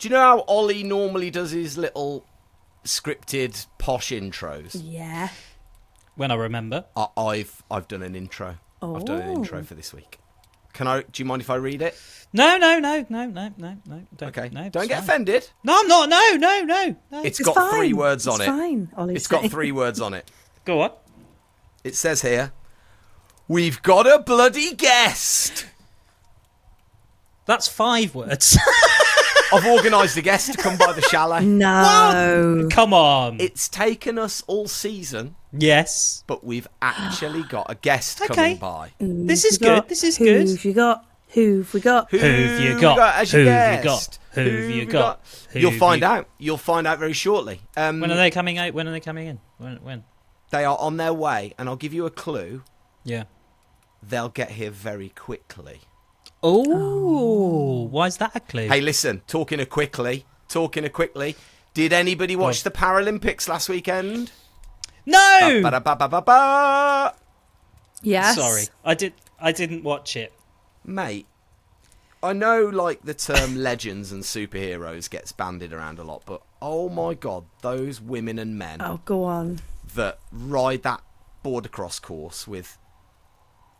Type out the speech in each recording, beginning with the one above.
Do you know how Ollie normally does his little scripted posh intros? Yeah. When I remember. I've done an intro. Oh. I've done an intro for this week. Do you mind if I read it? No. Don't, Okay. No, Don't get offended. No, I'm not. No. It's got fine. 3 words on It's it. fine, Ollie's It's got saying. 3 words on it. Go on. It says here, we've got a bloody guest. That's 5 words. I've organised a guest to come by the chalet. No. Come on. It's taken us all season, Yes. but we've actually got a guest Okay. coming by. This is good. This is good. Who've you got? Who've we got? Who've you got? as your Who've you guest? got? Who've you got? You'll Who've find you- out. You'll find out very shortly. When are they coming out? When are they coming in? When? They are on their way, and I'll give you a clue. Yeah. They'll get here very quickly. Oh, why is that a clue? Hey, listen, talking of quickly. Did anybody watch the Paralympics last weekend? No. Ba-da-ba-ba-ba-ba. Yes. Sorry, I didn't watch it. Mate, I know like the term legends and superheroes gets bandied around a lot, but oh my god, those women and men Oh, go on. that ride that boardercross course with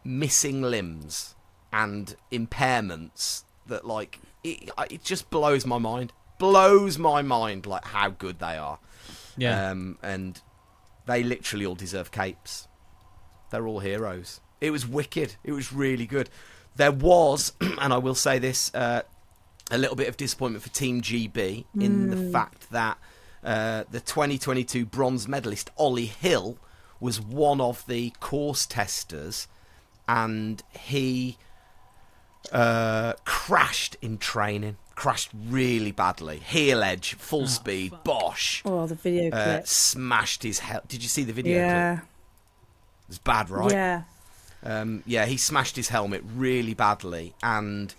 missing limbs and impairments that like it just blows my mind like how good they are. Yeah. And they literally all deserve capes. They're all heroes. It was wicked. It was really good. There was, and I will say this, a little bit of disappointment for Team GB in the fact that the 2022 bronze medalist Ollie Hill was one of the course testers, and he crashed in training. Crashed really badly. Heel edge, full speed, bosh. Oh, the video clip. Smashed his head. Did you see the video Yeah. clip? It was bad, right? Yeah. He smashed his helmet really badly, and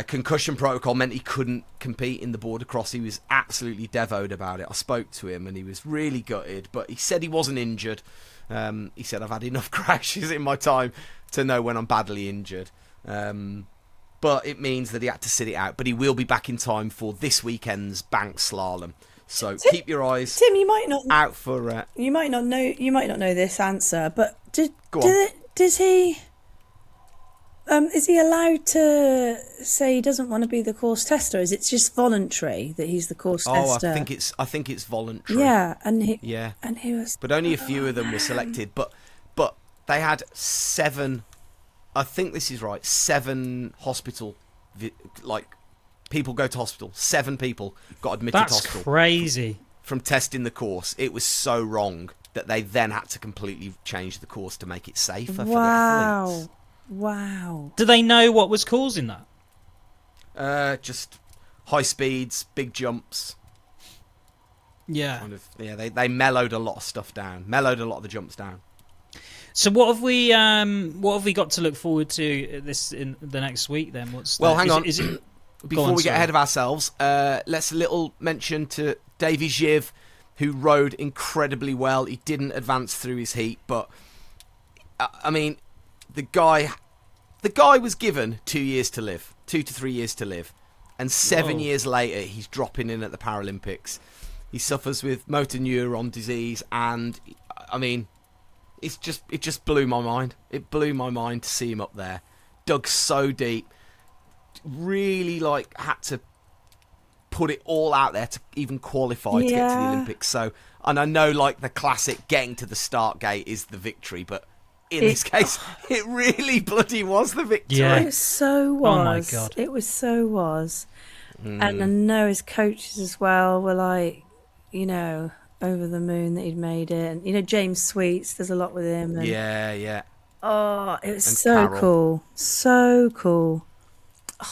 concussion protocol meant he couldn't compete in the boardercross. He was absolutely devoed about it. I spoke to him, and he was really gutted, but he said he wasn't injured. He said, I've had enough crashes in my time to know when I'm badly injured. But it means that he had to sit it out. But he will be back in time for this weekend's bank slalom. So keep your eyes Tim, you might not out for. You might not know this answer, but Go on. does he? Is he allowed to say he doesn't want to be the course tester? Is it just voluntary that he's the course tester? I think it's voluntary. Yeah, and he was. But only a few of them were selected. But they had 7. I think this is right. 7 hospital, people go to hospital. 7 people got admitted to hospital. That's crazy. From testing the course. It was so wrong that they then had to completely change the course to make it safer for the athletes. Wow. Do they know what was causing that? Just high speeds, big jumps. Yeah. Kind of, yeah, they mellowed a lot of stuff down. Mellowed a lot of the jumps down. So what have we got to look forward to this in the next week then? Hang on. Is it, Before we get ahead of ourselves, let's a little mention to Davie Gieve, who rode incredibly well. He didn't advance through his heat, but I mean, the guy was given 2 years to live, 2 to 3 years to live, and 7 years later he's dropping in at the Paralympics. He suffers with motor neuron disease, and I mean, it just blew my mind. It blew my mind to see him up there, dug so deep. Really had to put it all out there to even qualify to get to the Olympics. So, and I know the classic getting to the start gate is the victory, but in this case it really bloody was the victory. Yeah. It so was. Oh my God. It was so was. And I know his coaches as well were over the moon that he'd made it. And James Sweets, there's a lot with him. And, Yeah. Oh, it was And so Carol. cool. So cool.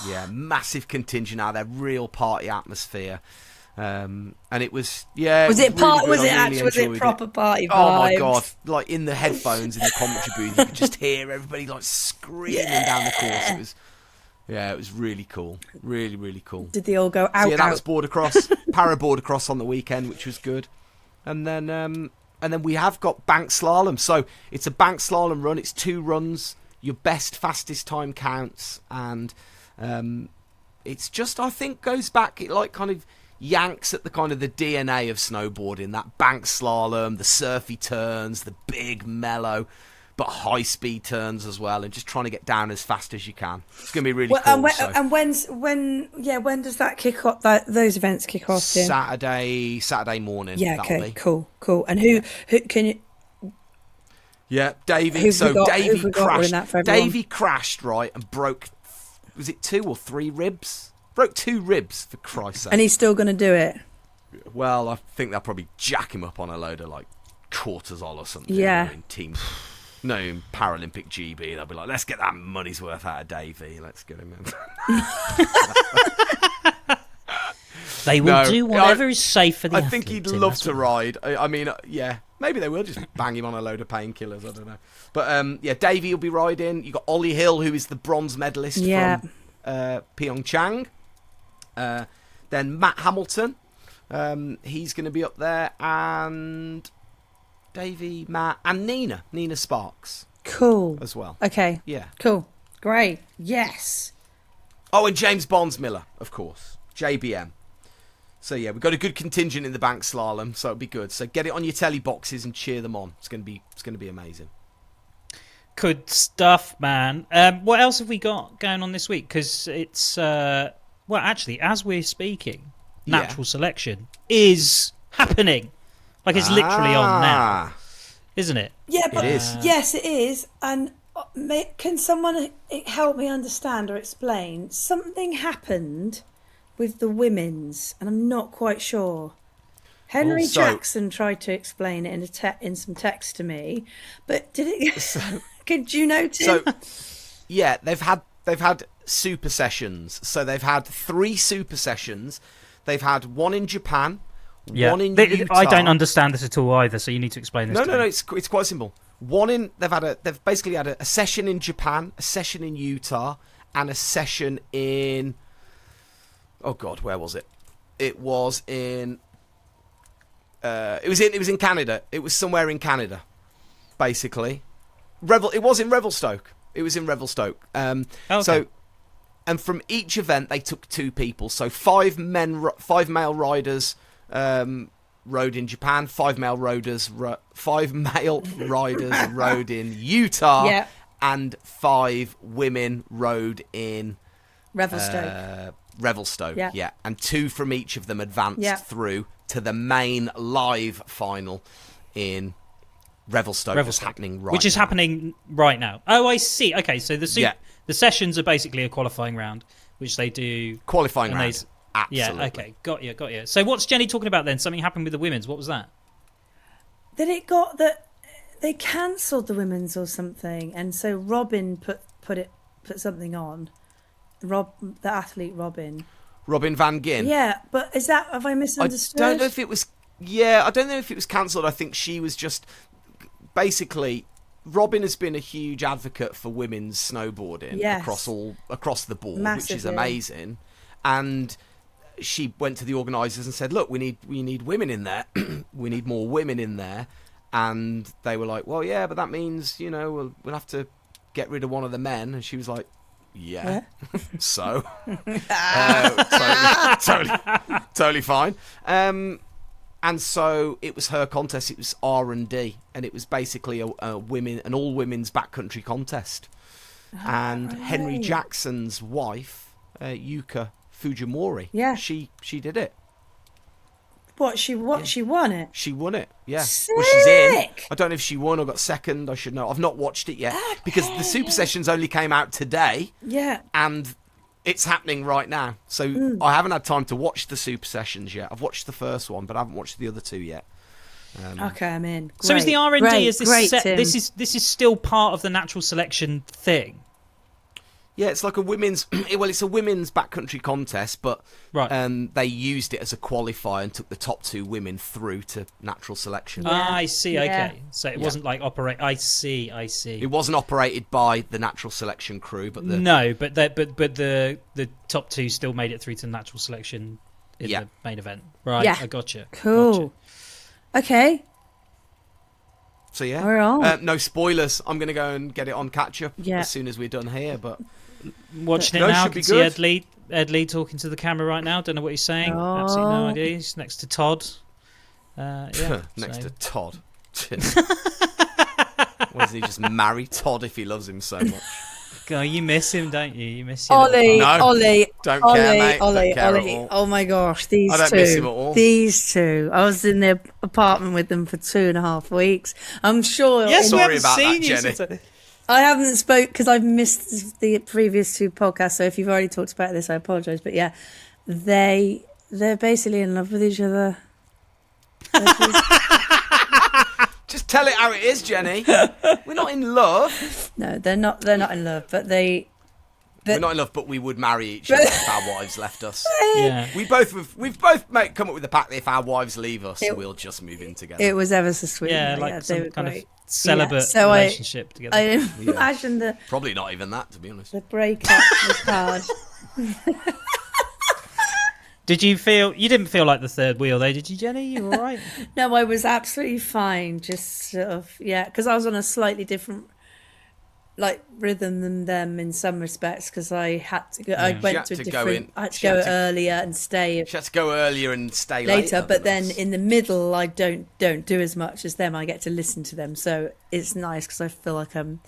Yeah, massive contingent out there, real party atmosphere. And it was, yeah. Was it really good. was I it really actually was it enjoyed proper party vibes? Oh my God! In the headphones in the commentary booth, you could just hear everybody screaming down the course. It was really cool, really really cool. Did they all go out? So that was boardercross, para boardercross on the weekend, which was good, and then we have got bank slalom. So it's a bank slalom run. It's 2 runs. Your best fastest time counts, and it's just, I think, goes back, it like kind of yanks at the kind of the DNA of snowboarding, that bank slalom, the surfy turns, the big mellow but high speed turns as well, and just trying to get down as fast as you can. It's going to be really cool. And when does that kick off? Those events kick off? Tim? Saturday morning. Yeah. Okay. Cool. And who can you? Yeah, Davie. So Davie crashed. Davie crashed, right, and broke. Was it 2 or 3 ribs? Broke 2 ribs, for Christ's sake. And he's still going to do it. Well, I think they'll probably jack him up on a load of like cortisol or something. Yeah. In Paralympic GB, they'll be like, let's get that money's worth out of Davie. Let's get him in. They will do whatever is safe for the athlete. I think he'd love to ride. I mean, yeah, maybe they will just bang him on a load of painkillers. I don't know. But yeah, Davie will be riding. You got Ollie Hill, who is the bronze medalist from Pyeongchang. Then Matt Hamilton, he's going to be up there, and Davie, Matt, and Nina Sparks. Cool. As well. Okay. Yeah. Cool. Great. Yes. Oh, and James Bondsmiller, of course. JBM. So yeah, we've got a good contingent in the bank slalom, so it'll be good. So get it on your telly boxes and cheer them on. It's going to be amazing. Good stuff, man. What else have we got going on this week? Because it's well, actually, as we're speaking, natural selection is happening. Like it's literally on now, isn't it? Yeah, but it is. Yes, it is. And can someone help me understand or explain? Something happened with the women's, and I'm not quite sure. Henry Jackson tried to explain it in some text to me, but did it? Could you notice? So, yeah, they've had super sessions. So they've had 3 super sessions. They've had one in Japan, one in Utah. I don't understand this at all either. So you need to explain this. No. It's quite simple. They've basically had a session in Japan, a session in Utah, and a session in. Oh God, where was it? It was in. It was in Canada. It was somewhere in Canada, basically. It was in Revelstoke. Okay. So, and from each event they took 2 people. So 5 male riders rode in Japan. 5 male riders rode in Utah, and 5 women rode in Revelstoke. Yeah, and 2 from each of them advanced through to the main live final in Revelstoke. That's happening right which is now. Happening right now. Oh, I see. Okay, so the sessions are basically a qualifying round, which they do. Qualifying round. Absolutely. Yeah, okay, got you. So what's Jenny talking about then? Something happened with the women's. What was that? That they cancelled the women's or something, and so Robin put something on. The athlete Robin Van Gin. Yeah, but have I misunderstood? I don't know if it was. Yeah, I don't know if it was cancelled. I think she was just basically. Robin has been a huge advocate for women's snowboarding across the board, Massively. Which is amazing. And she went to the organisers and said, "Look, we need women in there. We need more women in there." And they were like, "Well, yeah, but that means we'll have to get rid of one of the men." And she was like, "Yeah, so totally fine." And so it was her contest. It was R&D, and it was basically an all women's backcountry contest. And Henry Jackson's wife, Yuka Fujimori, she did it. She won it. She won it. Yeah. Sick. Well, she's in. I don't know if she won or got second. I should know. I've not watched it yet because the super sessions only came out today. Yeah. And it's happening right now. So I haven't had time to watch the super sessions yet. I've watched the first one, but I haven't watched the other 2 yet. Okay, I'm in. Great. So is the R&D? Is this great, Tim. This is still part of the natural selection thing? Yeah, it's like a women's. Well, it's a women's backcountry contest, but they used it as a qualifier and took the top 2 women through to natural selection. I see. Okay, so it wasn't like operate. I see. It wasn't operated by the natural selection crew, but the top 2 still made it through to natural selection in the main event. Right. Yeah. I gotcha. Cool. Gotcha. Okay. So yeah, we're on. No spoilers. I'm going to go and get it on catch up as soon as we're done here. But watching it now, I can see Ed Lee. Ed Lee talking to the camera right now. Don't know what he's saying. Oh. Absolutely no idea. He's next to Todd. Next to Todd. Was he just marry Todd if he loves him so much? God, you miss him, don't you? You miss him. Ollie, No, Ollie, don't Ollie, care, mate. Ollie, Don't care at Ollie. all. Oh my gosh, these I don't two. miss him at all. These two. I was in their apartment with them for 2.5 weeks. I'm sure. Yes, we Sorry haven't about that, seen you Jenny. since. I haven't spoke because I've missed the previous 2 podcasts. So if you've already talked about this, I apologise. But yeah, they're basically in love with each other. Just tell it how it is, Jenny. We're not in love. No, they're not. They're not in love, but We're not in love, but we would marry each other if our wives left us. Yeah. We've both come up with the pact that if our wives leave us, we'll just move in together. it was ever so sweet. Yeah, they like were some kind great. of celibate So relationship together. I imagine the Probably not even that, to be honest. breakup was hard. Did you feel? You didn't feel like the third wheel, though, did you, Jenny? You were all right. No, I was absolutely fine. Just sort of, because I was on a slightly different rhythm than them in some respects because I had to go. I went to a different. I had to go earlier and stay. She had to go earlier and stay later. But then in the middle, I don't do as much as them. I get to listen to them, so it's nice because I feel like I'm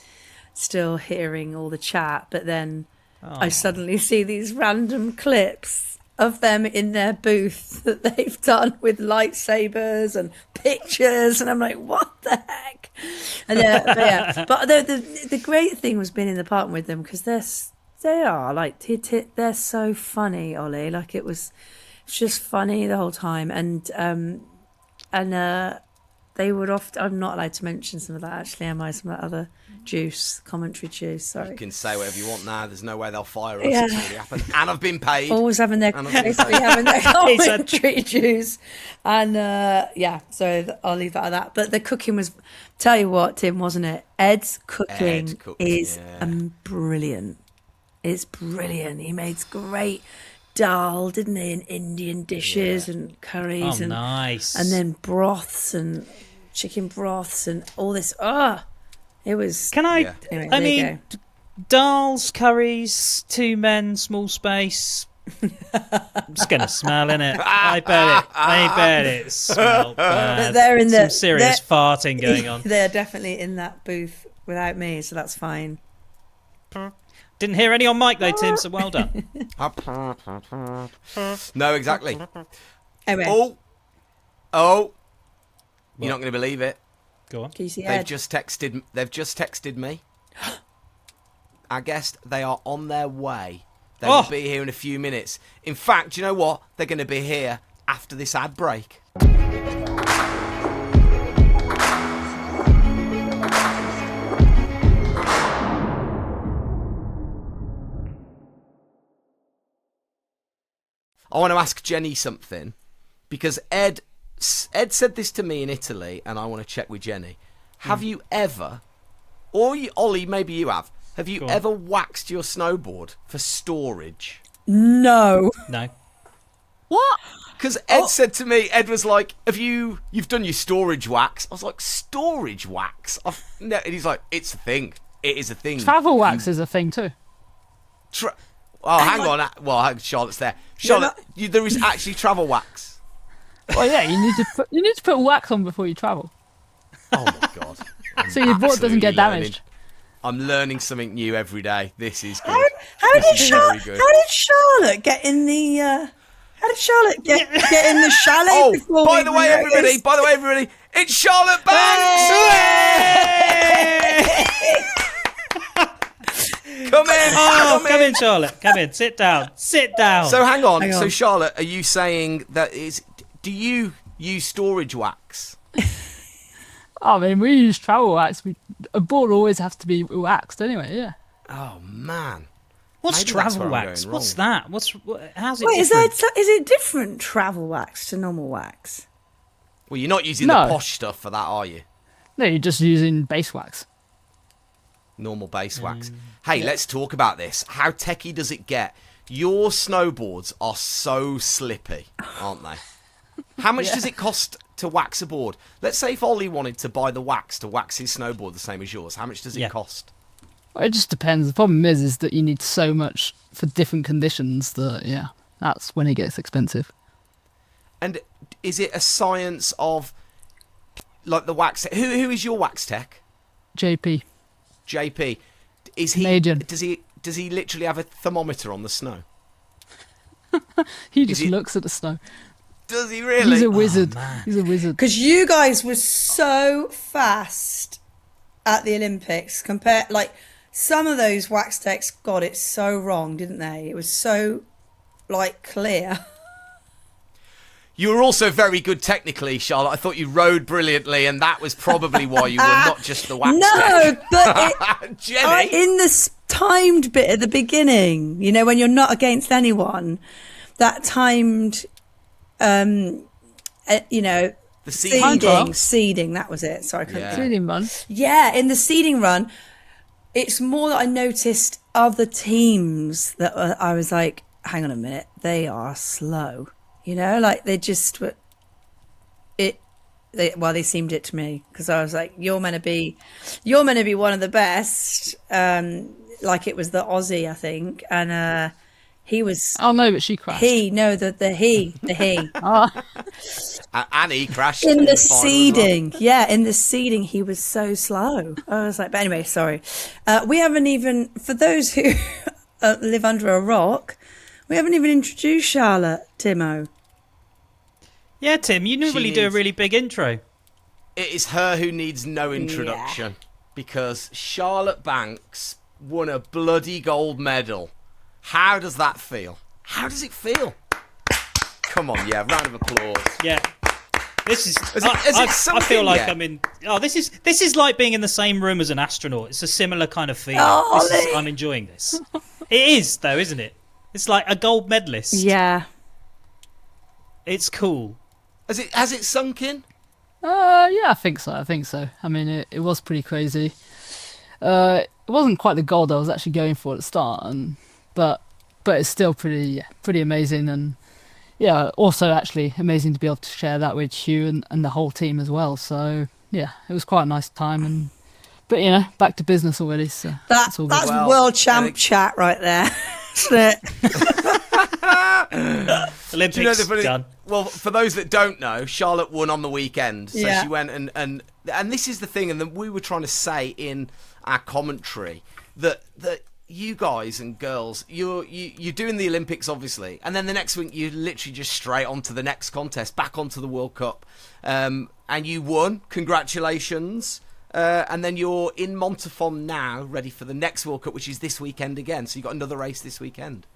still hearing all the chat. But then I suddenly see these random clips of them in their booth that they've done with lightsabers and pictures, and I'm like, what the heck? And but the great thing was being in the apartment with them because they're so funny, Ollie. Like it's just funny the whole time, and they would often. I'm not allowed to mention some of that actually, am I? Some of that other commentary juice. Sorry. You can say whatever you want now. There's no way they'll fire us. It's already happened, and I've been paid. Always having their commentary juice, and so I'll leave that at that. But the cooking was, tell you what, Tim, wasn't it? Ed's cooking is brilliant. It's brilliant. He makes great dal, didn't he? And Indian dishes and curries and nice. And then broths and chicken broths and all this. It was. Can I? Yeah. Anyway, I mean, dals, curries, 2 men, small space. I'm just gonna smell in it. I bet it smelled bad. But they're in some serious farting going on. They're definitely in that booth without me, so that's fine. Didn't hear any on mic though, Tim. So well done. No, exactly. Anyway, You're not going to believe it. Go on. can you see They've Ed? just texted me. Our guest, they are on their way. They will be here in a few minutes. In fact, you know what? They're going to be here after this ad break. I want to ask Jenny something because Ed said this to me in Italy, and I want to check with Jenny. Have you ever, or Ollie, maybe you have you ever waxed your snowboard for storage? No. What? Because Ed said to me, Ed was like, you've done your storage wax? I was like, storage wax? No, and he's like, it's a thing. It is a thing. Travel wax is a thing too. Hang on. Well, Charlotte's there. Charlotte, there is actually travel wax. Well, yeah, you need to put wax on before you travel, Oh my god! so your board doesn't get damaged. I'm learning something new every day. This is good. How did very good. Charlotte get in the? How did Charlotte get in the chalet? Oh, by the way, everybody, it's Charlotte Banks. Come in. Come in, Charlotte. Come in. Sit down. So hang on. So Charlotte, are you saying do you use storage wax? I mean, we use travel wax. A board always has to be waxed anyway. Yeah. Oh man. What's Maybe that's travel where I'm wax? going What's wrong. that? How's it Wait, different? is it different travel wax to normal wax? Well, you're not using No. the posh stuff for that, are you? No, you're just using base wax. Normal base wax. Hey, let's talk about this. How techie does it get? Your snowboards are so slippy, aren't they? How much does it cost to wax a board? Let's say if Ollie wanted to buy the wax to wax his snowboard the same as yours, how much does it cost? Well, it just depends. The problem is that you need so much for different conditions that, yeah, that's when it gets expensive. And is it a science of, like, the wax tech? Who is your wax tech? JP. JP. Is he? Major. Does he literally have a thermometer on the snow? He just looks at the snow. Does he really? He's a wizard. man. He's a wizard. Because you guys were so fast at the Olympics compared, like, some of those wax techs got it so wrong, didn't they? It was so, like, clear. You were also very good technically, Charlotte. I thought you rode brilliantly, and that was probably why you won, not just the wax No, tech. but Jenny. in the timed bit at the beginning, you know, when you're not against anyone, that timed, you know, The seeding. seeding, that was it. Sorry, I couldn't Yeah. Seeding run. Yeah, in the seeding run, it's more that I noticed other teams that I was like, hang on a minute, they are slow. You know, like they just were. They seemed it to me, because I was like, you're meant to be one of the best. Like it was the Aussie, I think, and he was. Oh no, but she crashed. The he. Oh, Annie crashed In the final as seeding, in the seeding, he was so slow. I was like, but anyway, sorry. We haven't even, for those who live under a rock, we haven't even introduced Charlotte, Timo. Yeah, Tim, you normally do a really big intro. It is her who needs no introduction, because Charlotte Banks won a bloody gold medal. How does that feel? How does it feel? Come on, round of applause. Yeah. This is. I feel like I'm in. Oh, this is like being in the same room as an astronaut. It's a similar kind of feeling. I'm enjoying this. It is, though, isn't it? It's like a gold medalist. Yeah. It's cool. Has it sunk in? yeah, I think so. I mean, it was pretty crazy. It wasn't quite the gold I was actually going for at the start, but it's still pretty amazing, and yeah, also actually amazing to be able to share that with Hugh and the whole team as well. So yeah, it was quite a nice time, but you know, back to business already. So that's all good. world champ chat right there. Olympics done. Well, for those that don't know, Charlotte won on the weekend, so she went and this is the thing, and we were trying to say in our commentary that you guys and girls, you're doing the Olympics obviously, and then the next week you literally just straight onto the next contest, back onto the World Cup, and you won. Congratulations. And then you're in Montafon now, ready for the next World Cup, which is this weekend again. So you've got another race this weekend.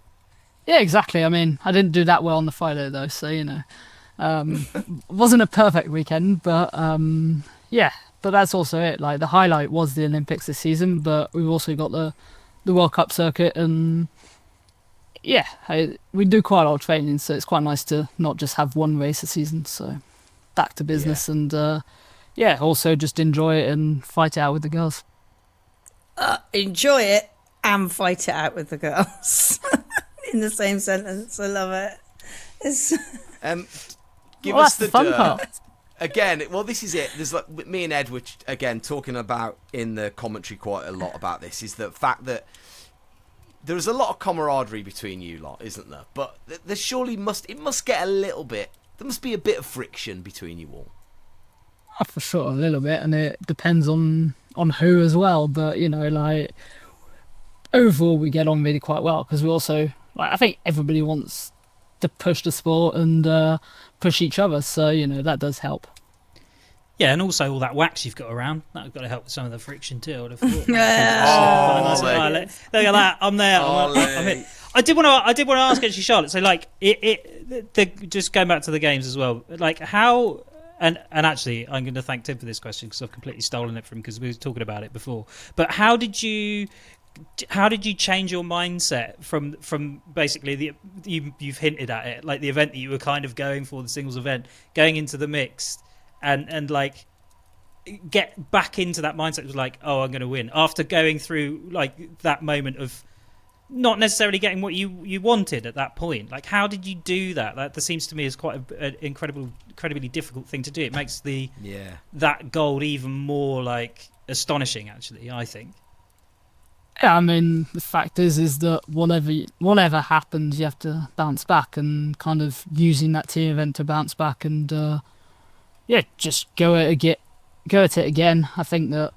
Yeah, exactly. I mean, I didn't do that well on the Friday though, so you know, wasn't a perfect weekend, but yeah. But that's also it. Like the highlight was the Olympics this season, but we've also got the World Cup circuit, and yeah, we do quite a lot of training, so it's quite nice to not just have one race a season. So back to business, and yeah, also just enjoy it and fight it out with the girls. Enjoy it and fight it out with the girls. In the same sentence. I love it. Give us the fun part. Again, well, this is it. There's like me and Ed, which again talking about in the commentary quite a lot about this, is the fact that there's a lot of camaraderie between you lot, isn't there? But there surely must get a little bit. There must be a bit of friction between you all. For sure, a little bit, and it depends on who as well. But you know, like overall, we get on really quite well, because we also, like, I think everybody wants to push the sport and push each other. So you know, that does help. Yeah, and also all that wax you've got around, that's got to help with some of the friction too, I would have thought. Look at that, I'm there. I'm in. I did want to ask actually, Charlotte. So like, just going back to the games as well. Like how, and actually, I'm going to thank Tim for this question because I've completely stolen it from, because we were talking about it before. But how did you change your mindset from basically you've hinted at it, like the event that you were kind of going for, the singles event, going into the mixed, and like get back into that mindset? It was like, oh, I'm going to win, after going through like that moment of not necessarily getting what you wanted at that point. Like, how did you do that? That seems to me is quite an incredibly difficult thing to do. It makes that gold even more like astonishing, actually, I think. Yeah, I mean, the fact is that whatever happens, you have to bounce back, and kind of using that team event to bounce back and just go at it again. I think that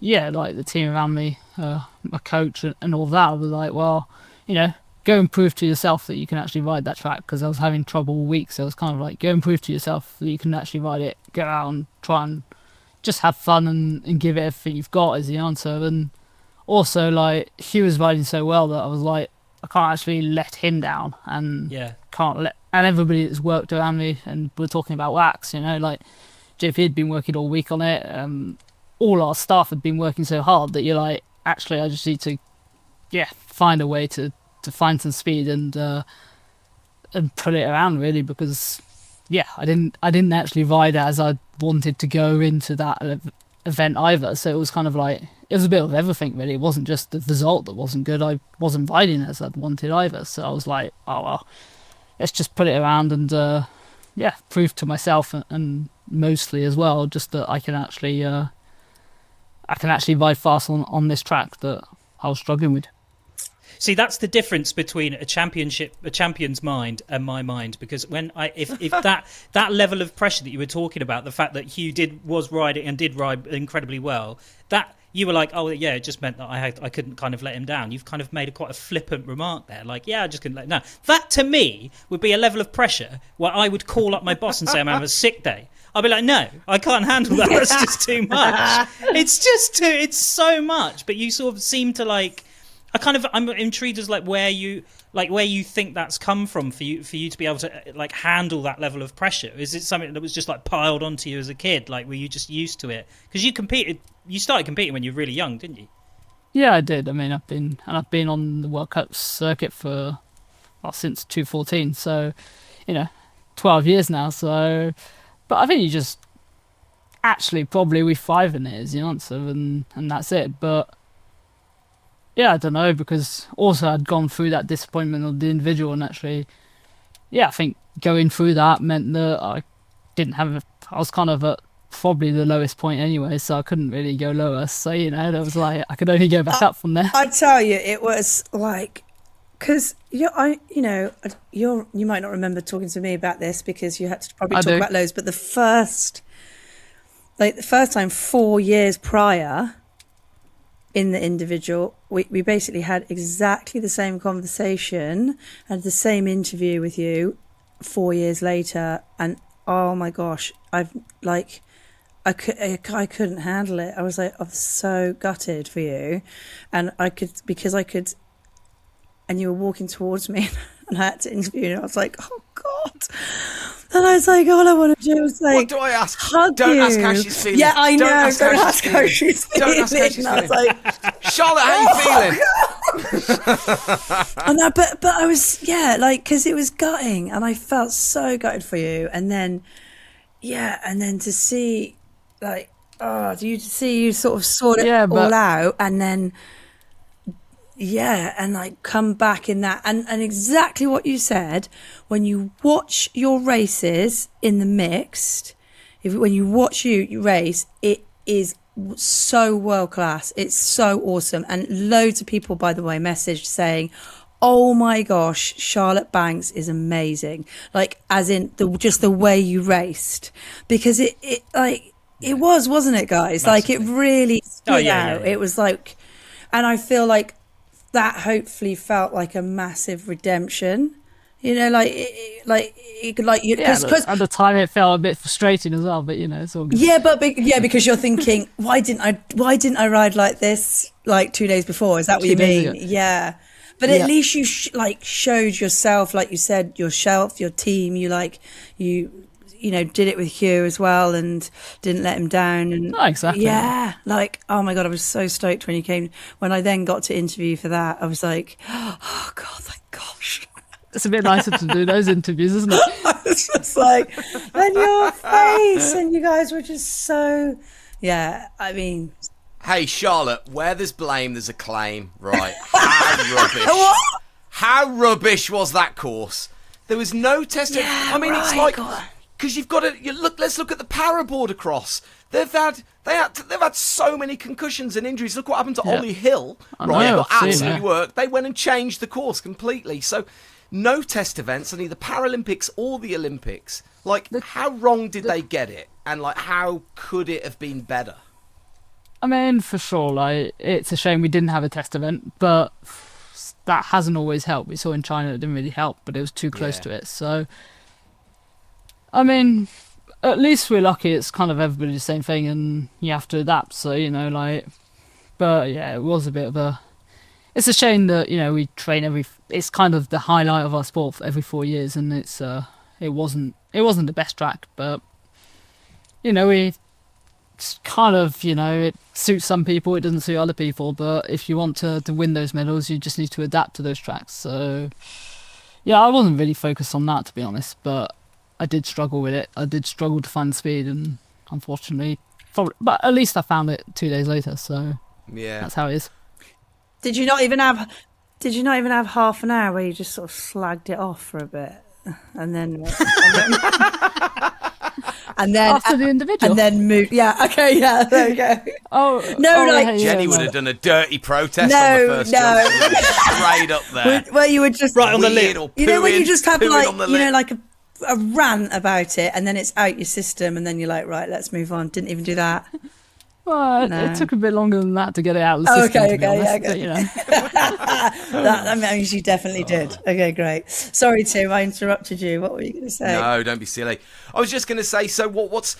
like the team around me, my coach and all that, I was like, well, go and prove to yourself that you can actually ride that track, because I was having trouble all week. So I was kind of like, go and prove to yourself that you can actually ride it. Go out and try and just have fun and give it everything you've got is the answer. And also, like, he was riding so well that I was like, I can't actually let him down, and and everybody that's worked around me, and we're talking about wax, like JP had been working all week on it. All our staff had been working so hard that you're like, actually, I just need to, find a way to find some speed and put it around, really, because I didn't actually ride as I wanted to go into that event either. So it was kind of like, it was a bit of everything, really. It wasn't just the result that wasn't good. I wasn't riding as I'd wanted either. So I was like, oh well, let's just put it around and prove to myself and mostly as well, just that I can actually ride fast on this track that I was struggling with. See, that's the difference between a champion's mind and my mind, because if that level of pressure that you were talking about, the fact that Hugh did ride incredibly well, that you were like, oh yeah, it just meant that I couldn't kind of let him down. You've kind of made quite a flippant remark there, like, I just couldn't let him down. That to me would be a level of pressure where I would call up my boss and say I'm having a sick day. I'll be like, no, I can't handle that. That's just too much. It's so much. But you sort of seem to like. I'm intrigued as where you think that's come from for you to be able to like handle that level of pressure. Is it something that was just like piled onto you as a kid? Like, were you just used to it? Because you started competing when you were really young, didn't you? Yeah, I did. I mean, I've been on the World Cup circuit since 2014. So, 12 years now. So, but I think you just actually probably we 5 in it is the answer, and that's it. But I don't know, because also I'd gone through that disappointment of the individual, and actually, I think going through that meant that I was kind of at probably the lowest point anyway, so I couldn't really go lower. So, that was like, I could only go back up from there. I tell you, it was like, because you might not remember talking to me about this because you had to probably talk about loads, but the first time 4 years prior, in the individual, we basically had exactly the same conversation and the same interview with you 4 years later, and oh my gosh, I couldn't handle it. I was like, I'm so gutted for you, and and you were walking towards me and I had to interview you, and I was like, oh God. And I was like, all I want to do is like, what do I ask? Hug Don't you. ask how she's feeling. Yeah, I know. Don't ask how she's feeling. Don't ask how she's feeling. I was like, Charlotte, how you feeling? But I was, because it was gutting, and I felt so gutted for you. And then, to see, you sort of sort it all out, and then, and like come back in that, and exactly what you said, when you watch your races in the mixed, when you watch you race, it is so world class. It's so awesome. And loads of people, by the way, messaged saying, oh my gosh, Charlotte Banks is amazing. Like, as in just the way you raced, because it wasn't it, guys? Massively. Like, it really stood out. It was like, and I feel like that hopefully felt like a massive redemption, because at the time it felt a bit frustrating as well, but it's all good. Because you're thinking, why didn't I ride like this like 2 days before? Is that what you mean? Yeah, but at least you showed yourself, like you said, yourself, your team. You did it with Hugh as well, and didn't let him down. And exactly. Yeah, oh my God, I was so stoked when you came. When I then got to interview for that, I was like, oh God, thank gosh. It's a bit nicer to do those interviews, isn't it? I was just like, and your face, and you guys were just so, I mean. Hey, Charlotte, where there's blame, there's a claim, right? How rubbish. What? How rubbish was that course? There was no testing. Yeah, I mean, right, it's like, God. because you've got to look. Let's look at the para boardercross. They've had so many concussions and injuries. Look what happened to Ollie Hill. I Right, know, got I've seen absolutely that. worked. They went and changed the course completely. So no test events on either Paralympics or the Olympics. Like, how wrong did they get it? And like, how could it have been better? I mean, for sure, like, it's a shame we didn't have a test event, but that hasn't always helped. We saw in China it didn't really help, but it was too close to it. So, I mean, at least we're lucky it's kind of everybody the same thing and you have to adapt. So, you know, like, but yeah, it was a bit of a, it's a shame that, you know, we train it's kind of the highlight of our sport for every 4 years, and it wasn't the best track, but, you know, it's kind of, you know, it suits some people, it doesn't suit other people, but if you want to win those medals, you just need to adapt to those tracks. So, yeah, I wasn't really focused on that, to be honest, but I did struggle with it. I did struggle to find speed, and unfortunately, but at least I found it 2 days later, so Yeah. that's how it is. Did you not even have half an hour where you just sort of slagged it off for a bit, and then After the individual? and then moved? Yeah, okay, yeah, there we go. Jenny would have done a dirty protest on the first jump. Straight up there. Where you would just Right on the lip. You know when you just have like, on the you know, lip. like a rant about it, and then it's out your system, and then you're like, right, let's move on. Didn't even do that. Well, No. it took a bit longer than that to get it out of the system, to be honest, but, you know. That means you definitely did. Okay, great. Sorry, Tim, I interrupted you. What were you going to say? No, don't be silly. I was just going to say. So what's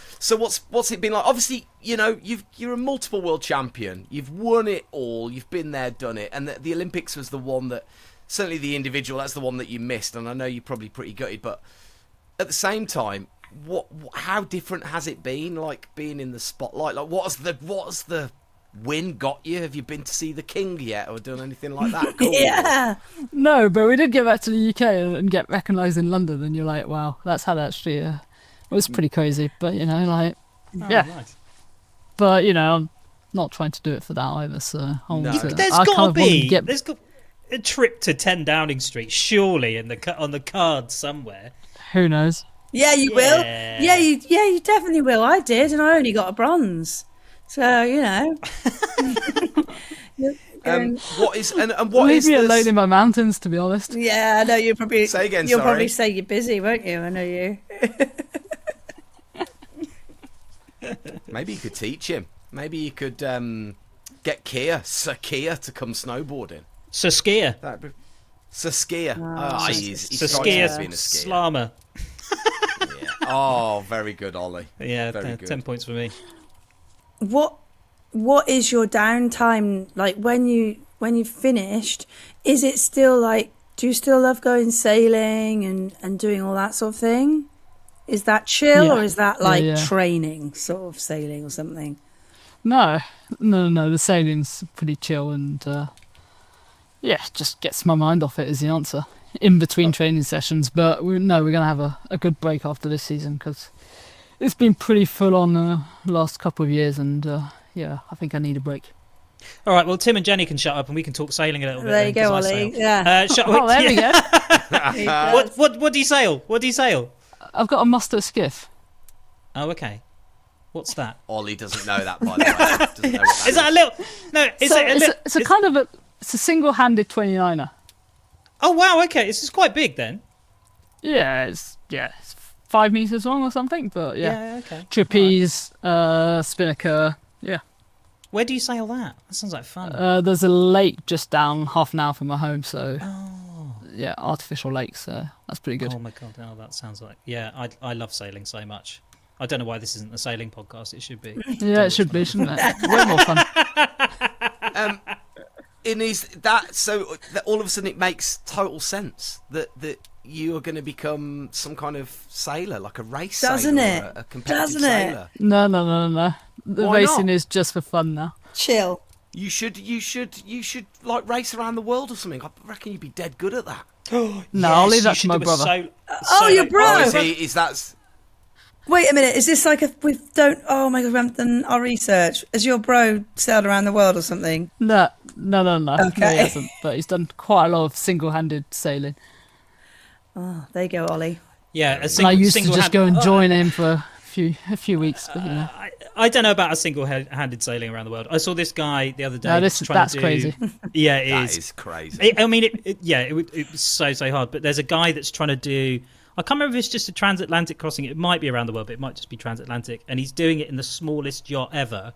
it been like? Obviously, you know, you're a multiple world champion. You've won it all. You've been there, done it. And the Olympics was the one that, certainly the individual, that's the one that you missed. And I know you're probably pretty gutted, but at the same time, how different has it been? Like, being in the spotlight. Like, what has the win got you? Have you been to see the King yet, or done anything like that? Cool. Yeah. No, but we did get back to the UK and get recognised in London, and you're like, wow, that's had actually, it was pretty crazy, but, you know, like, yeah. Right. But, you know, I'm not trying to do it for that either, so I want to, There's I got kind to of wanted be. to get, There's got a trip to 10 Downing Street, surely, on the card somewhere. who knows? Yeah, you will. Yeah, you definitely will. I did, and I only got a bronze. So, you know. What is what Leave is me this? alone in my mountains, to be honest. Yeah, I know you'll probably Say again, You'll sorry. probably say you're busy, won't you? I know you. Maybe you could teach him. Maybe you could get Sir Keir to come snowboarding. Saskia. Saskia. He's Saskia being a skier. Slammer. Yeah. Oh, very good, Ollie. Yeah, Very good. 10 points for me. What is your downtime like when you've finished? Is it still like, do you still love going sailing and doing all that sort of thing? Is that chill, Yeah. or is that like Yeah. training sort of sailing or something? No, the sailing's pretty chill, and yeah, just gets my mind off it is the answer. In between training sessions, but we're going to have a good break after this season, because it's been pretty full on the last couple of years, and yeah, I think I need a break. All right, well, Tim and Jenny can shut up and we can talk sailing a little bit. There you then, go, 'cause I Ollie. sail. Yeah. Oh, there we go. What do you sail? What do you sail? I've got a muster skiff. Oh, okay. What's that? Ollie doesn't know that, by the way. Doesn't know what that Is that a little? No, It's a single-handed 29er. Oh wow, okay, this is quite big then. Yeah, it's 5 meters long or something, but yeah. Okay. Trapeze, spinnaker, yeah. Where do you sail that? That sounds like fun. There's a lake just down half an hour from my home, so yeah, artificial lake, so that's pretty good. Oh my god, that sounds like I love sailing so much. I don't know why this isn't a sailing podcast. It should be. Yeah, it should be, shouldn't it? Way more fun. So that all of a sudden it makes total sense that you are going to become some kind of sailor, like a race Doesn't sailor, it? a competitive Doesn't it? sailor. No. The Why racing not? is just for fun now. Chill. You should like race around the world or something. I reckon you'd be dead good at that. No, I'll leave that to my brother. Your bro! Is that? Wait a minute. Is this like oh my god, we haven't done our research. Has your bro sailed around the world or something? No. Okay. No, he hasn't, but he's done quite a lot of single-handed sailing. Oh, there you go, Ollie. Yeah, And I used to just go and join him for a few weeks, but you know. I don't know about a single-handed sailing around the world. I saw this guy the other day. No, that's crazy. Yeah, it That is. is crazy. It was so hard. But there's a guy that's trying to do. I can't remember if it's just a transatlantic crossing. It might be around the world, but it might just be transatlantic. And he's doing it in the smallest yacht ever,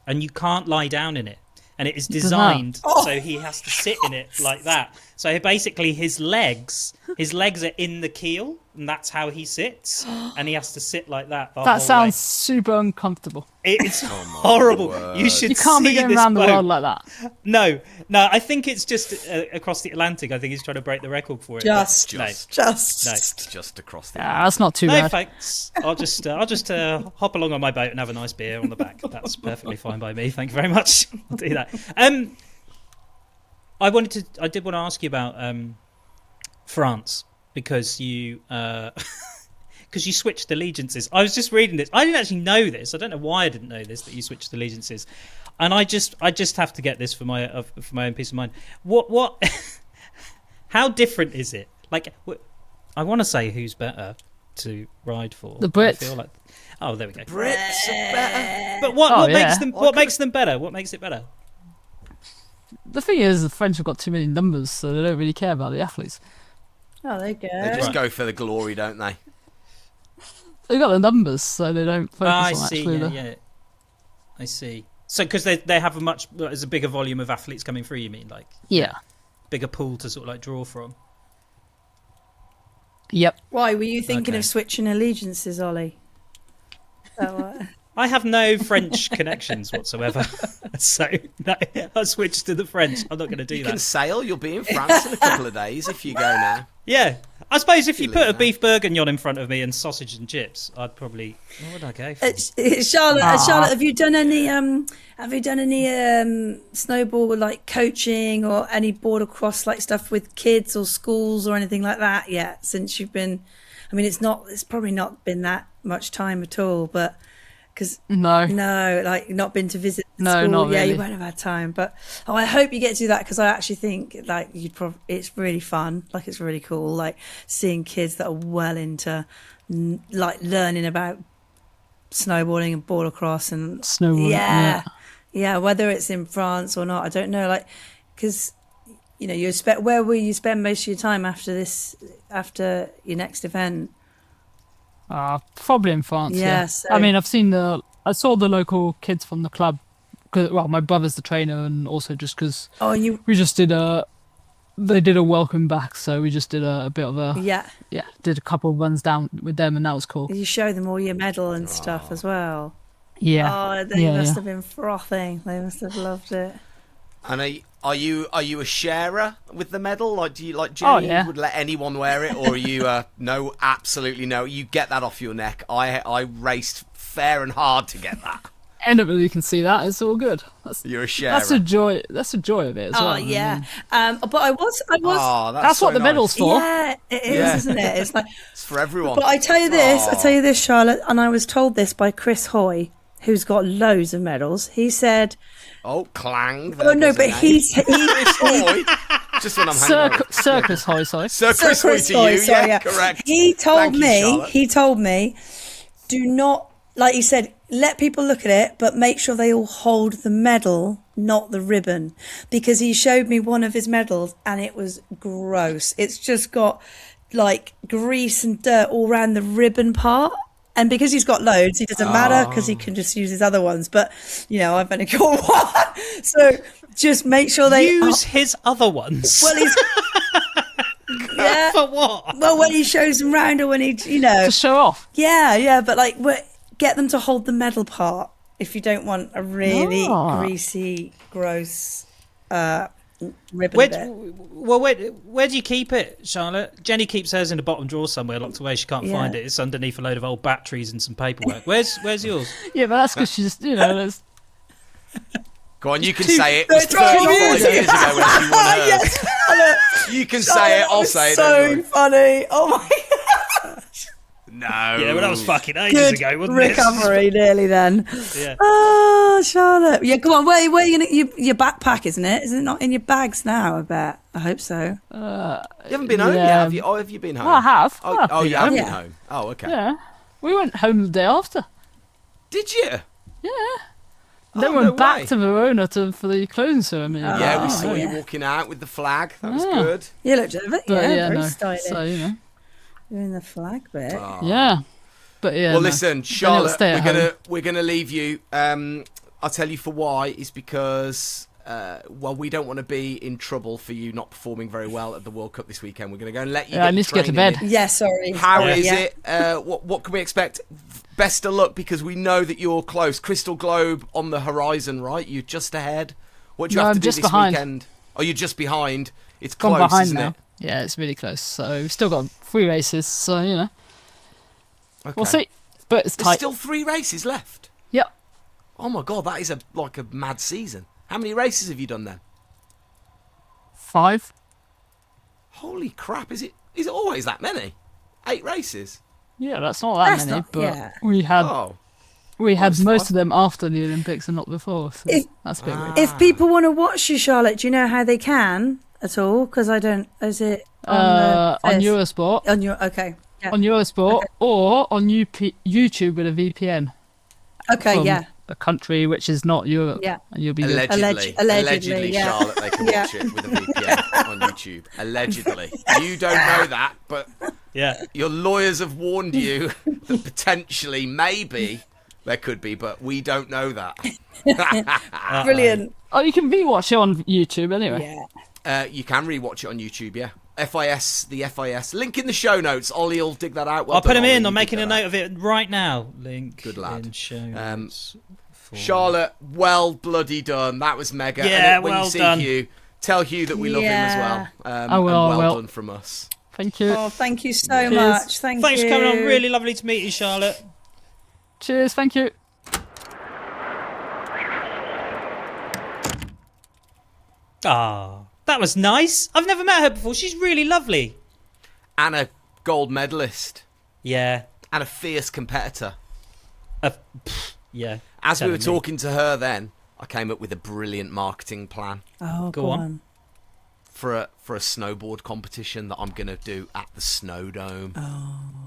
and you can't lie down in it. And it is designed so he has to sit in it like that. So basically, his legs are in the keel, and that's how he sits. And he has to sit like that. That sounds super uncomfortable. It's horrible. Word. You should. You can't be see going this around the bloke. world like that. No. I think it's just across the Atlantic. I think he's trying to break the record for it. Just Across the. Yeah, that's not too No, bad. thanks. I'll just hop along on my boat and have a nice beer on the back. That's perfectly fine by me. Thank you very much. I'll do that. I did want to ask you about France because you because you switched allegiances. I was just reading this. I didn't actually know this. I don't know why I didn't know this, that you switched allegiances. And I just have to get this for my own peace of mind. What how different is it? Like, I want to say who's better to ride for. The Brits. I feel like, oh, there we go. Brits are better. But what Oh, makes yeah. them makes them better? What makes it better? The thing is, the French have got too many numbers, so they don't really care about the athletes. Oh, there you go. They just Right. go for the glory, don't they? They've got the numbers, so they don't focus I on see. actually. Yeah. I see. So because they have there's a bigger volume of athletes coming through. You mean like Yeah. bigger pool to sort of like draw from? Yep. Why were you thinking Okay. of switching allegiances, Ollie? I have no French connections whatsoever, so I switched to the French. I'm not going to do You that. can sail. You'll be in France in a couple of days if you go now. Yeah, I suppose if you put a leave beef bourguignon in front of me and sausage and chips, I'd probably. What would I go for? Charlotte, Ah. Charlotte, have you done any snowboard like coaching or any border cross like stuff with kids or schools or anything like that yet? Since you've been, I mean, it's probably not been that much time at all, but because No. like not been to visit the No, school. not Yeah, you really. won't have had time, but I hope you get to do that because I actually think like it's really fun. Like it's really cool. Like seeing kids that are well into like learning about snowboarding and border cross and Snowboarding, yeah, whether it's in France or not, I don't know. Like because where will you spend most of your time after your next event? Probably in France. Yeah, Yeah. so- I mean, I saw the local kids from the club. Well, my brother's the trainer, and also just because Oh, you we just they did a welcome back, so we just did a bit of a did a couple of runs down with them, and that was cool. you show them all your medal and stuff as well. Yeah. Oh, they Yeah, must yeah. have been frothing. They must have loved it. And are you a sharer with the medal? Like, do you like Jenny yeah. would let anyone wear it, or are you no, absolutely no? You get that off your neck. I raced fair and hard to get that. Anybody can see that. It's all good. You're a sharer. That's a joy. That's the joy of it as well. Oh I yeah. mean, But I was. Oh, that's so what the nice. medal's for. Yeah, it is, Yeah. isn't it? It's like. It's for everyone. But I tell you this, Charlotte, and I was told this by Chris Hoy, who's got loads of medals. He said, Oh, clang. "Oh no, but he's Chris Hoy. Just when I'm hanging out. Circus Hoy, sorry. Sir Chris Hoy to you. sorry, Yeah, correct. He Thank you, told me, do not, like he said, let people look at it, but make sure they all hold the medal, not the ribbon. Because he showed me one of his medals and it was gross. It's just got like grease and dirt all around the ribbon part. And because he's got loads, it doesn't matter because he can just use his other ones. But, I've only got one. So just make sure they Use his other ones. Well, he's... yeah. For what? Well, when he shows them round or when he, To show off. Yeah, but like, get them to hold the medal part if you don't want a really Ah. greasy, gross ribbon Where, bit. where do you keep it, Charlotte? Jenny keeps hers in the bottom drawer somewhere, locked away. She can't find it. It's underneath a load of old batteries and some paperwork. Where's yours? Yeah, but that's because she's, there's Go on, you can say it. It was Don't try 35 and use it. years ago when she won hers. Yes, You can say it, I'll was say it. So don't worry. funny! Oh my No. Yeah, well, that was fucking ages good ago, wasn't recovery, nearly then. it? Yeah. Oh, Charlotte. Yeah, come on. Where are you gonna your backpack? Isn't it? Is it not in your bags now? I bet. I hope so. You haven't been home yet, Yeah. have you? Oh, have you been home? Well, I have. Oh, you have been Yeah. home. Oh, okay. Yeah. We went home the day after. Did you? Then no went back way. to Verona for the closing ceremony. Yeah, we saw you yeah. walking out with the flag. That was good. You looked at it. But Yeah, very no. stylish. So, You're in the flag bit. yeah. But yeah. Well, no. listen, Then it'll Charlotte, stay at home. we're gonna leave you. I'll tell you for why. Is because we don't want to be in trouble for you not performing very well at the World Cup this weekend. We're gonna go and let you. Yeah, I need to get to bed. Yeah, sorry. How is Yeah. it? What can we expect? Best of luck, because we know that you're close. Crystal Globe on the horizon, right? You're just ahead. What do you No, have to I'm do just this behind. weekend? Oh, you're just behind. It's Gone close, behind isn't now. it? Yeah, it's really close. So we've still got 3 races. So Okay. we'll see. But it's There's tight. still 3 races left. Yep. Oh my god, that is like a mad season. How many races have you done then? 5. Holy crap! Is it always that many? 8 races. Yeah, that's not that That's many. not- but yeah. we had Oh, most I've- of them after the Olympics and not before. So If- that's a bit weird. If people want to watch you, Charlotte, do you know how they can at all? Because I don't. Is it on On the Eurosport, on your okay? Yeah. on Eurosport, or on YouTube with a VPN Okay, from yeah. a country which is not Europe. Yeah. And you'll be good. Allegedly, yeah. Charlotte, they can watch it with a VPN on YouTube. Allegedly, you don't know that, but Yeah. your lawyers have warned you that potentially, maybe there could be, but we don't know that. Brilliant. Oh, you can rewatch it on YouTube anyway. Yeah. You can rewatch it on YouTube, yeah. The FIS. Link in the show notes. Ollie will dig that out. Well I'll put done, him Ollie, in. you I'm dig making a that out. note of it right now. Link Good lad. in show notes for- Charlotte, well bloody done. That was mega. Yeah, and when well you see done. Hugh, tell Hugh that we love him as well. I will, and I well will. done from us. Thank you. Oh, thank you so Cheers. much. Thanks Thanks for coming on. Really lovely to meet you, Charlotte. Cheers. Thank you. Ah, that was nice. I've never met her before. She's really lovely. And a gold medalist. Yeah. And a fierce competitor. Yeah. As we were Telling me. talking to her then, I came up with a brilliant marketing plan Oh, Go go on. on. for a snowboard competition that I'm going to do at the Snow Dome.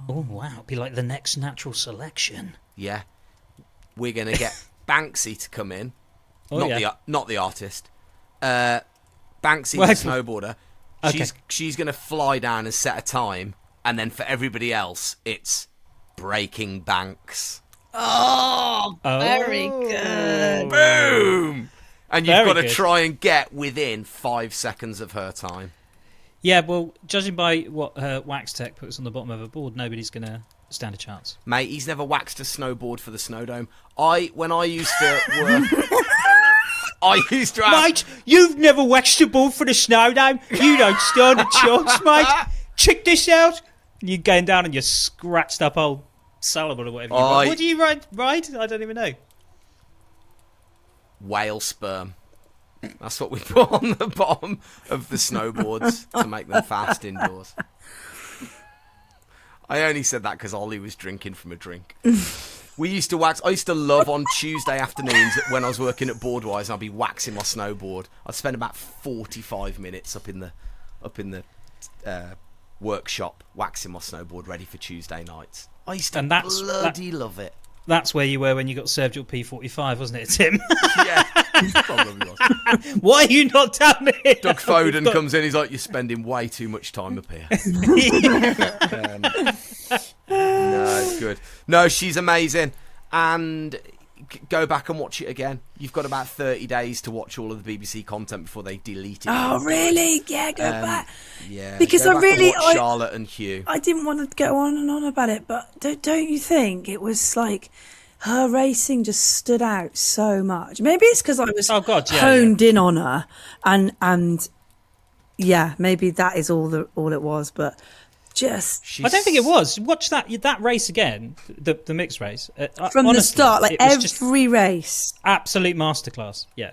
Oh wow, it'd be like the next natural selection. Yeah. We're going to get Banksy to come in. Oh yeah. Not the artist. Banksy, the Well, snowboarder. Okay. She's going to fly down and set a time, and then for everybody else, it's breaking banks. Oh, very Oh. good. Boom! And you've Very got to good. try and get within 5 seconds of her time. Yeah, well, judging by what her wax tech puts on the bottom of her board, nobody's gonna stand a chance. Mate, he's never waxed a snowboard for the Snow Dome. When I used to work... I used to have... Mate, you've never waxed a board for the Snow Dome. You don't stand a chance, mate. Check this out. You're going down on your scratched up old Salomon or whatever. What do you ride? I don't even know. Whale sperm. That's what we put on the bottom of the snowboards to make them fast indoors. I only said that because Ollie was drinking from a drink. We used to wax. I used to love on Tuesday afternoons when I was working at Boardwise. I'd be waxing my snowboard. I'd spend about 45 minutes up in the workshop waxing my snowboard ready for Tuesday nights. I used to bloody love it. That's where you were when you got served your P45, wasn't it, Tim? Yeah, probably was. Why are you not down here? Doug Foden comes in. He's like, "You're spending way too much time up here." No, it's good. No, she's amazing. And go back and watch it again. You've got about 30 days to watch all of the BBC content before they delete it. Oh, really? Yeah, go back. Yeah, Because go I back really- and watch Charlotte and Hugh. I didn't want to go on and on about it, but don't you think it was like her racing just stood out so much? Maybe it's because I was Oh, God, yeah, honed in on her, and yeah, maybe that is all it was. But just I don't think it was. Watch that race again, the mixed race. from the Honestly, start, like it was just every race. absolute masterclass. Yeah.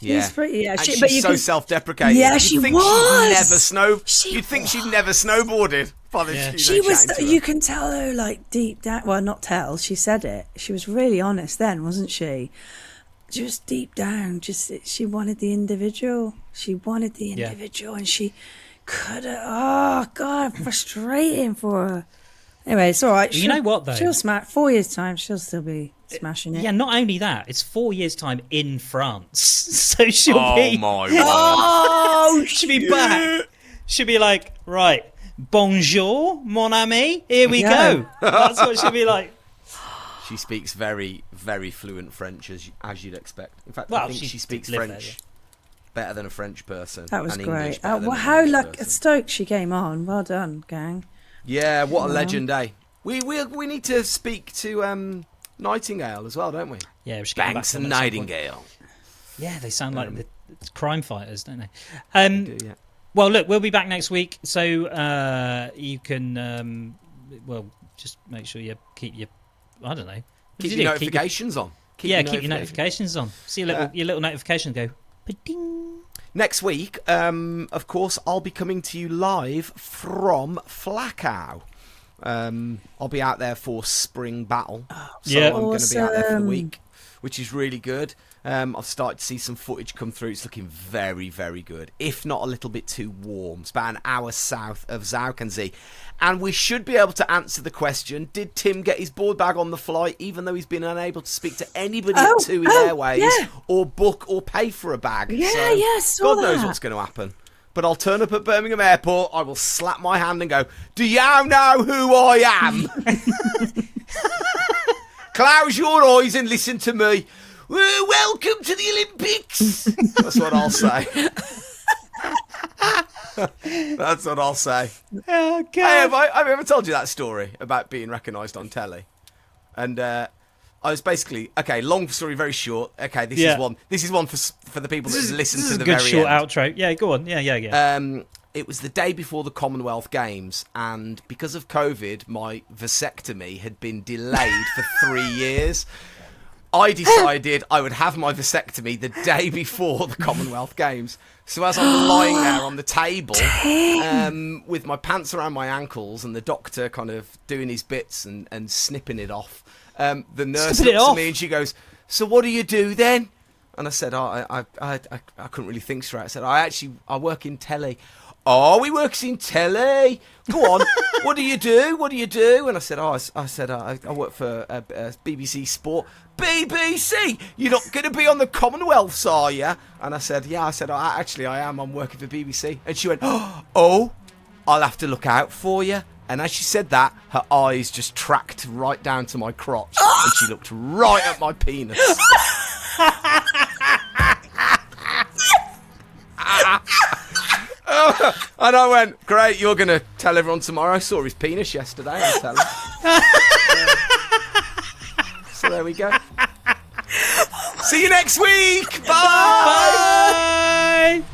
Yeah, She's pretty. Yeah, and but she's you so can- self-deprecating. Yeah, You'd she think was. You'd think she'd never snowboarded. By the Yeah. She was. chatting to her. You can tell her like deep down. Well, not tell. She said it. She was really honest then, wasn't she? Just deep down, she wanted the individual. She wanted the individual, and she could have. Oh God, frustrating for her. Anyway, it's all right. You know what, though? She'll smash. 4 years' time, she'll still be smashing it. Yeah, not only that, it's 4 years' time in France. So she'll be... my word. Oh, she'll be back. She'll be like, right, bonjour, mon ami, here we go. That's what she'll be like. She speaks very, very fluent French, as you'd expect. In fact, Well, I think she speaks French better than a French person. That was and great. English better than an How English lucky person. Stoke she came on. Well done, gang. Yeah, what a legend, eh? We need to speak to Nightingale as well, don't we? Yeah, we should get Banks back and on at some point. Nightingale. Yeah, they sound like the crime fighters, don't they? They do, yeah. Well, look, we'll be back next week, so you can, just make sure you keep your, I don't know. Keep your notifications on. Keep your notifications on. See your little notification go, pa-ding. Next week, of course, I'll be coming to you live from Flacao. I'll be out there for Spring Battle. So Yeah. I'm going to be out there for the Awesome. week, which is really good. I've started to see some footage come through. It's looking very, very good. If not a little bit too warm. It's about an hour south of Zaukanzee. And we should be able to answer the question, did Tim get his board bag on the flight, even though he's been unable to speak to anybody at TUI Airways or book or pay for a bag? Yeah, So yeah, saw God knows that. what's going to happen. But I'll turn up at Birmingham Airport, I will slap my hand and go, do you know who I am? Close your eyes and listen to me. Welcome to the Olympics. That's what I'll say. That's what I'll say. Oh, God. Hey, have I ever told you that story about being recognised on telly? And I was basically, okay, long story very short. Okay, this is one for the people that listen to the very end. This is a good short outro. Yeah, go on. Yeah. It was the day before the Commonwealth Games, and because of COVID, my vasectomy had been delayed for 3 years. I decided I would have my vasectomy the day before the Commonwealth Games. So as I'm lying there on the table, with my pants around my ankles and the doctor kind of doing his bits and snipping it off, the nurse looks at me and she goes, "So what do you do then?" And I said, I couldn't really think straight. I said, I work in telly. Oh, he works in telly. Go on. What do you do? What do you do? And I said, I work for BBC Sport. BBC? You're not going to be on the Commonwealths, are you? And I said, yeah. I said, I am. I'm working for BBC. And she went, oh, I'll have to look out for you. And as she said that, her eyes just tracked right down to my crotch. And she looked right at my penis. And I went, great, you're going to tell everyone tomorrow. I saw his penis yesterday. I'll tell him. So there we go. See you next week. Bye. Bye.